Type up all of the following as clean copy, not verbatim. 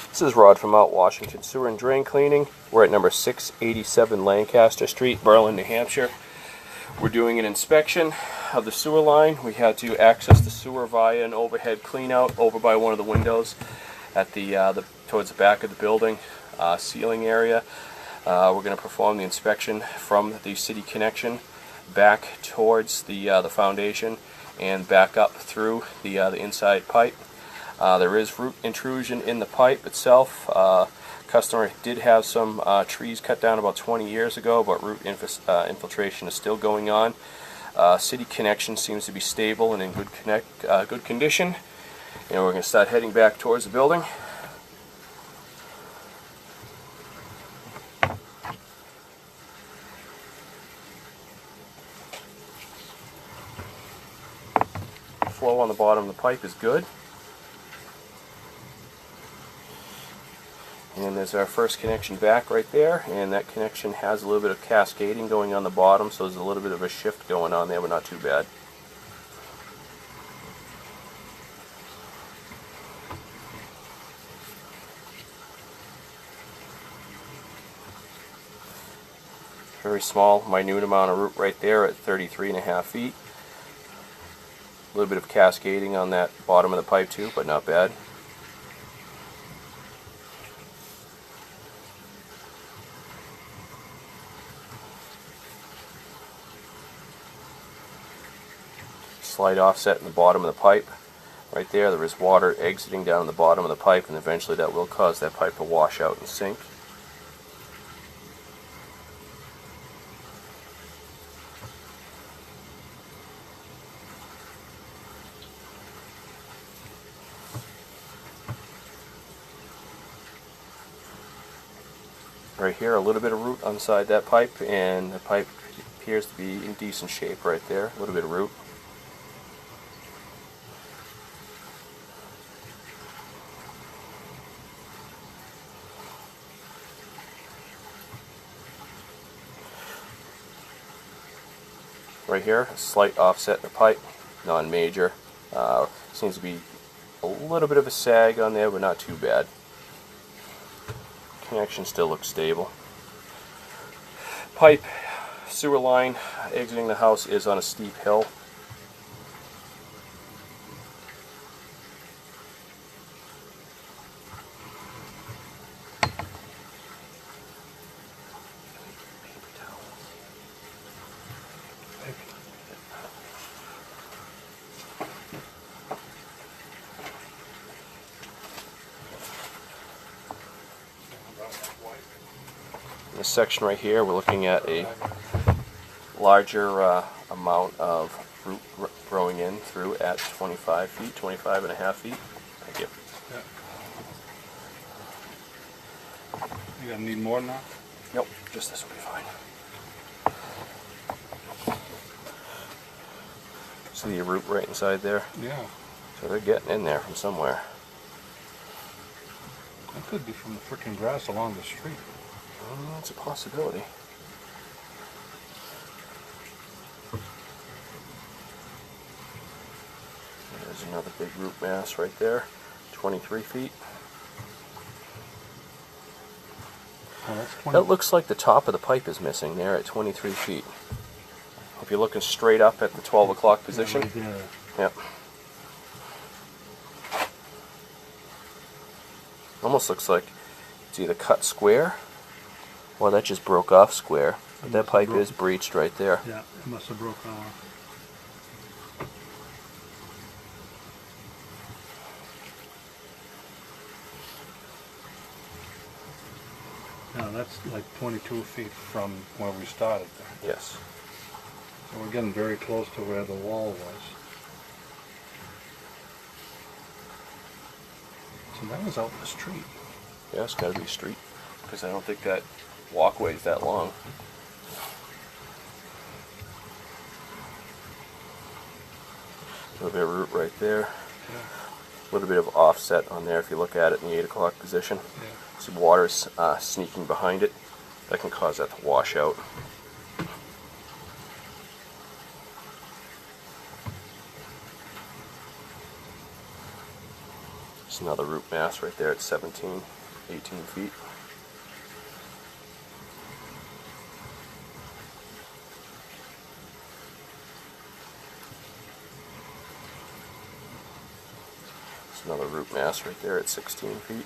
This is Rod from Mount Washington Sewer and Drain Cleaning. We're at number 687 Lancaster Street, Berlin, New Hampshire. We're doing an inspection of the sewer line. We had to access the sewer via an overhead cleanout over by one of the windows at towards the back of the building ceiling area. We're going to perform the inspection from the city connection back towards the foundation and back up through the inside pipe. There is root intrusion in the pipe itself. Customer did have some trees cut down about 20 years ago, but root infiltration is still going on. City connection seems to be stable and in good condition. And we're going to start heading back towards the building. Flow on the bottom of the pipe is good. And there's our first connection back right there, and that connection has a little bit of cascading going on the bottom, so there's a little bit of a shift going on there, but not too bad. Very small, minute amount of root right there at 33.5 feet. A little bit of cascading on that bottom of the pipe too, but not bad. Slight offset in the bottom of the pipe. Right there, there is water exiting down the bottom of the pipe, and eventually that will cause that pipe to wash out and sink. Right here, a little bit of root inside that pipe, and the pipe appears to be in decent shape right there. A little bit of root. Right here, a slight offset in the pipe, non-major. Seems to be a little bit of a sag on there, but not too bad. Connection still looks stable. Pipe, sewer line exiting the house is on a steep hill. This section right here, we're looking at a larger amount of root growing in through at 25 feet, 25.5 feet. Thank you. Yeah. You gonna need more than that? Nope, just this will be fine. See the root right inside there? Yeah. So they're getting in there from somewhere. That could be from the freaking grass along the street. That's a possibility. There's another big root mass right there, 23 feet. Oh, that's 20. That looks like the top of the pipe is missing there at 23 feet. If you're looking straight up at the 12 o'clock position. Right there. Yep. Almost looks like it's either cut square, or that just broke off square. But that pipe is breached right there. Yeah, it must have broken off. Now that's like 22 feet from where we started there. Yes. So we're getting very close to where the wall was. So that was out in the street. Yeah, it's got to be a street, because I don't think that walkway is that long. A little bit of root right there. Yeah. A little bit of offset on there if you look at it in the 8 o'clock position. Yeah. See water's sneaking behind it. That can cause that to wash out. It's another root mass right there at 17, 18 feet. It's another root mass right there at 16 feet.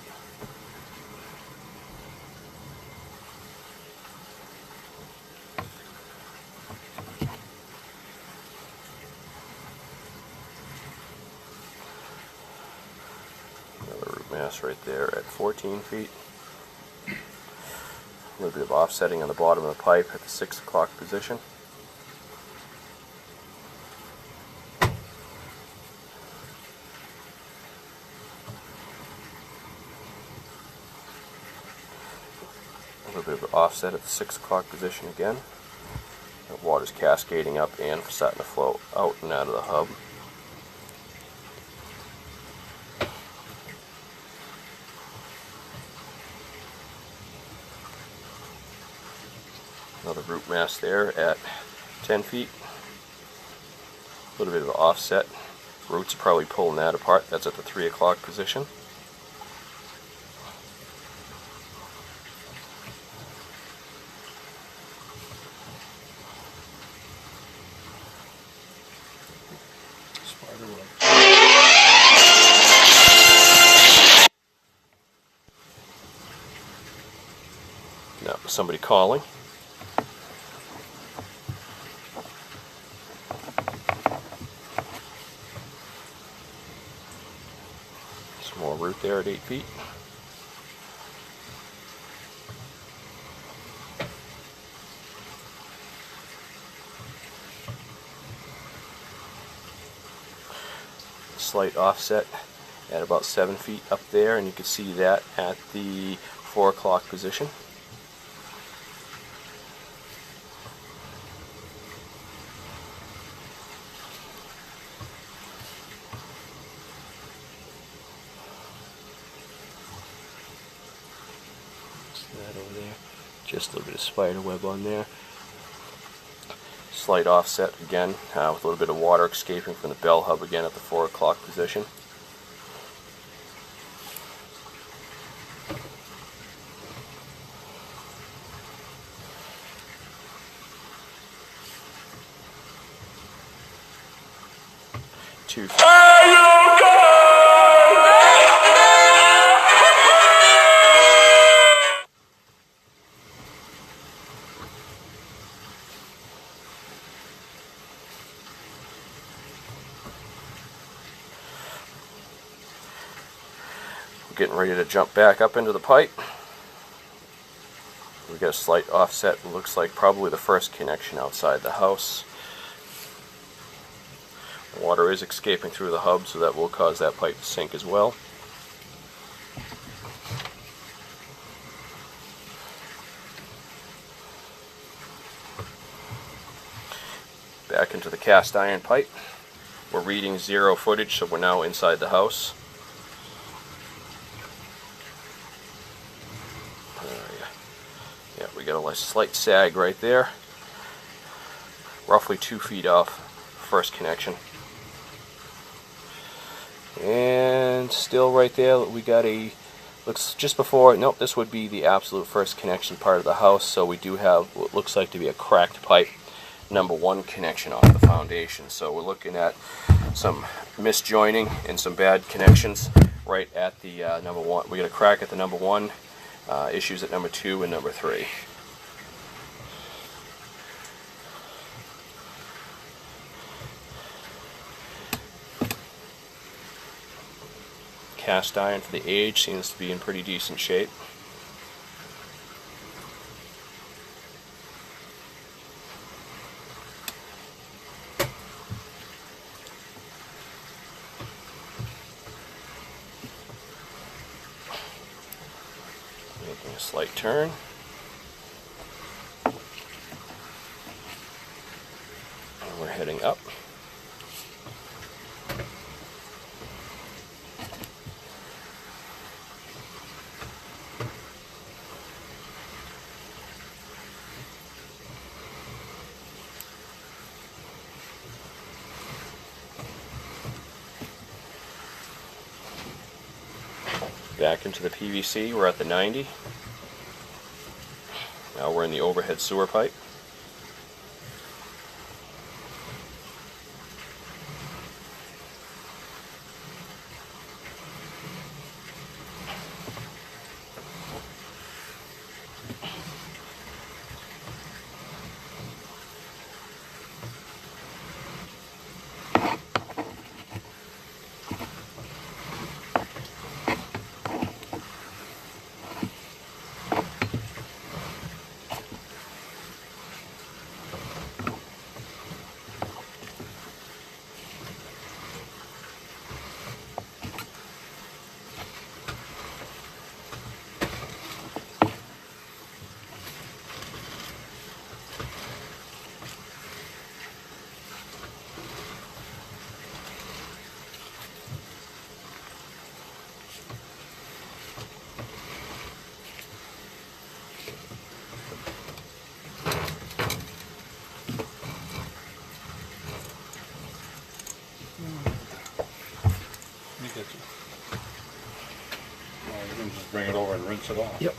Another root mass right there at 14 feet. A little bit of offsetting on the bottom of the pipe at the 6 o'clock position. A little bit of offset at the 6 o'clock position again. The water's cascading up and starting to flow out and out of the hub. Another root mass there at 10 feet. A little bit of offset. Roots are probably pulling that apart. That's at the 3 o'clock position. Spider web. Now, somebody calling. Some more root there at 8 feet. Slight offset at about 7 feet up there, and you can see that at the 4 o'clock position. That over there, just a little bit of spider web on there. Slight offset again with a little bit of water escaping from the bell hub again at the 4 o'clock position. Two. Getting ready to jump back up into the pipe. We got a slight offset. It looks like probably the first connection outside the house. Water is escaping through the hub, so that will cause that pipe to sink as well. Back into the cast iron pipe. We're reading 0 footage, so we're now inside the house. Yeah, we got a slight sag right there. Roughly 2 feet off first connection. And still right there, we got a, looks just before, nope, this would be the absolute first connection part of the house, so we do have what looks like to be a cracked pipe, number 1 connection off the foundation. So we're looking at some misjoining and some bad connections right at the number 1. We got a crack at the number 1, issues at number 2 and number 3. Cast iron for the age seems to be in pretty decent shape. Making a slight turn. And we're heading up. Back into the PVC, we're at the 90. Now we're in the overhead sewer pipe. You can just bring it over and rinse it off. Yep.